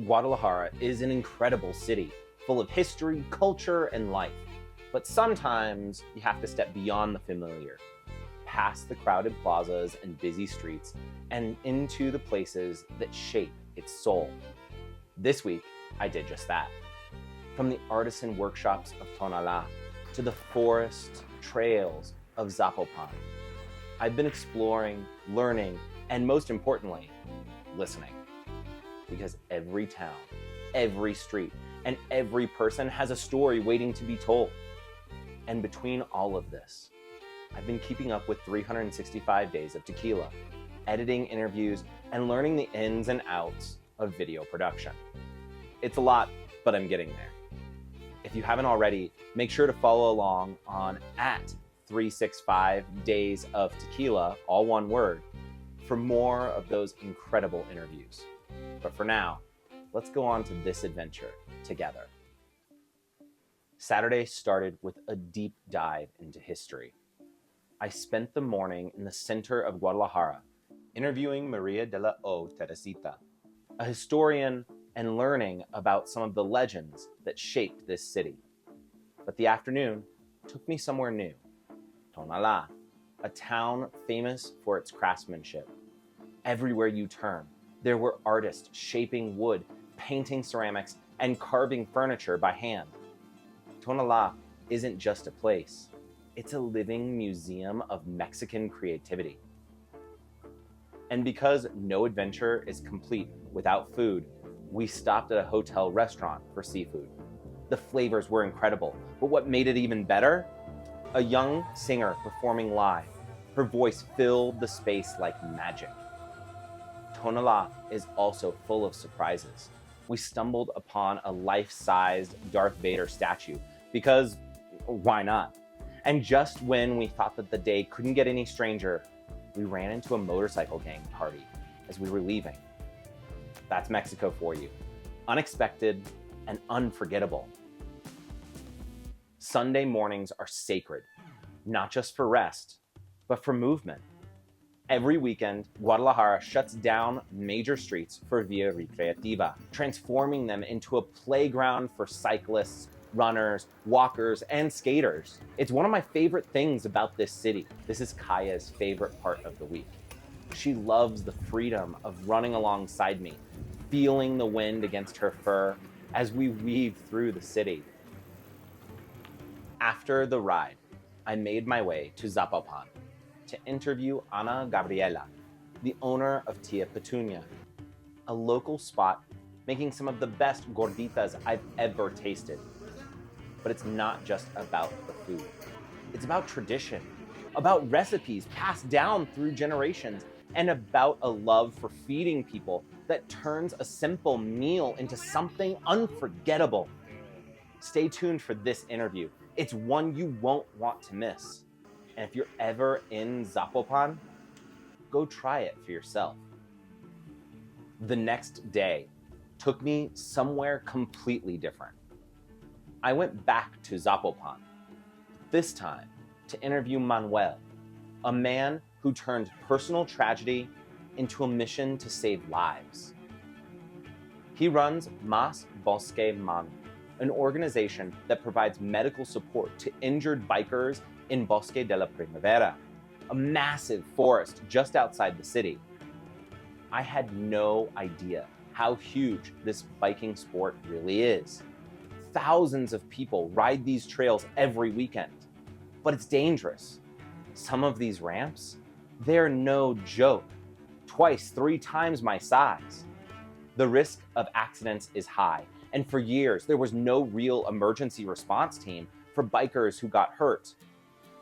Guadalajara is an incredible city, full of history, culture, and life. But sometimes you have to step beyond the familiar, past the crowded plazas and busy streets, and into the places that shape its soul. This week, I did just that. From the artisan workshops of Tonalá to the forest trails of Zapopan, I've been exploring, learning, and most importantly, listening. Because every town, every street, and every person has a story waiting to be told. And between all of this, I've been keeping up with 365 days of tequila, editing interviews, and learning the ins and outs of video production. It's a lot, but I'm getting there. If you haven't already, make sure to follow along on @365 Days of Tequila, all one word, for more of those incredible interviews. But for now, let's go on to this adventure together. Saturday started with a deep dive into history. I spent the morning in the center of Guadalajara, interviewing Maria de la O. Teresita, a historian, and learning about some of the legends that shaped this city. But the afternoon took me somewhere new, Tonalá, a town famous for its craftsmanship. Everywhere you turn, there were artists shaping wood, painting ceramics, and carving furniture by hand. Tonalá isn't just a place, it's a living museum of Mexican creativity. And because no adventure is complete without food, we stopped at a hotel restaurant for seafood. The flavors were incredible, but what made it even better? A young singer performing live. Her voice filled the space like magic. Tonalá is also full of surprises. We stumbled upon a life-sized Darth Vader statue because why not? And just when we thought that the day couldn't get any stranger, we ran into a motorcycle gang party as we were leaving. That's Mexico for you. Unexpected and unforgettable. Sunday mornings are sacred, not just for rest, but for movement. Every weekend, Guadalajara shuts down major streets for Via Recreativa, transforming them into a playground for cyclists, runners, walkers, and skaters. It's one of my favorite things about this city. This is Kaya's favorite part of the week. She loves the freedom of running alongside me, feeling the wind against her fur as we weave through the city. After the ride, I made my way to Zapopan to interview Ana Gabriela, the owner of Tia Petunia, a local spot making some of the best gorditas I've ever tasted. But it's not just about the food. It's about tradition, about recipes passed down through generations, and about a love for feeding people that turns a simple meal into something unforgettable. Stay tuned for this interview. It's one you won't want to miss. And if you're ever in Zapopan, go try it for yourself. The next day took me somewhere completely different. I went back to Zapopan, this time to interview Manuel, a man who turned personal tragedy into a mission to save lives. He runs Mas Bosque Manu, an organization that provides medical support to injured bikers in Bosque de la Primavera, a massive forest just outside the city. I had no idea how huge this biking sport really is. Thousands of people ride these trails every weekend, but it's dangerous. Some of these ramps, they're no joke. Twice, 3 times my size. The risk of accidents is high, and for years there was no real emergency response team for bikers who got hurt.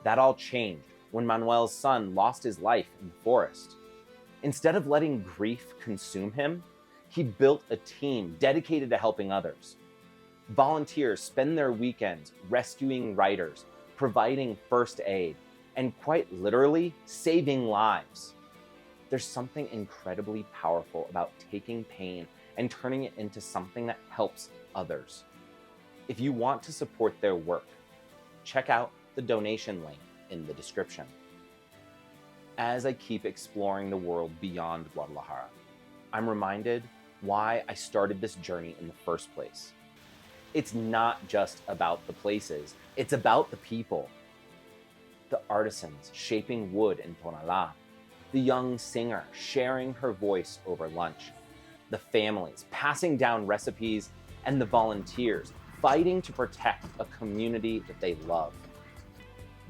That all changed when Manuel's son lost his life in the forest. Instead of letting grief consume him, he built a team dedicated to helping others. Volunteers spend their weekends rescuing riders, providing first aid, and quite literally saving lives. There's something incredibly powerful about taking pain and turning it into something that helps others. If you want to support their work, check out the donation link in the description. As I keep exploring the world beyond Guadalajara, I'm reminded why I started this journey in the first place. It's not just about the places, it's about the people. The artisans shaping wood in Tonalá, the young singer sharing her voice over lunch, the families passing down recipes, and the volunteers fighting to protect a community that they love.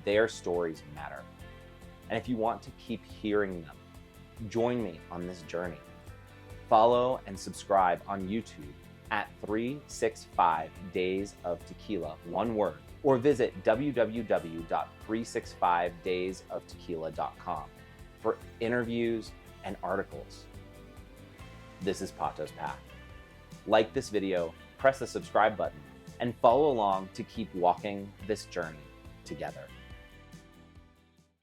Their stories matter. And if you want to keep hearing them, join me on this journey. Follow and subscribe on YouTube at 365 Days of Tequila, one word, or visit www.365daysoftequila.com for interviews and articles. This is Pato's Path. Like this video, press the subscribe button, and follow along to keep walking this journey together.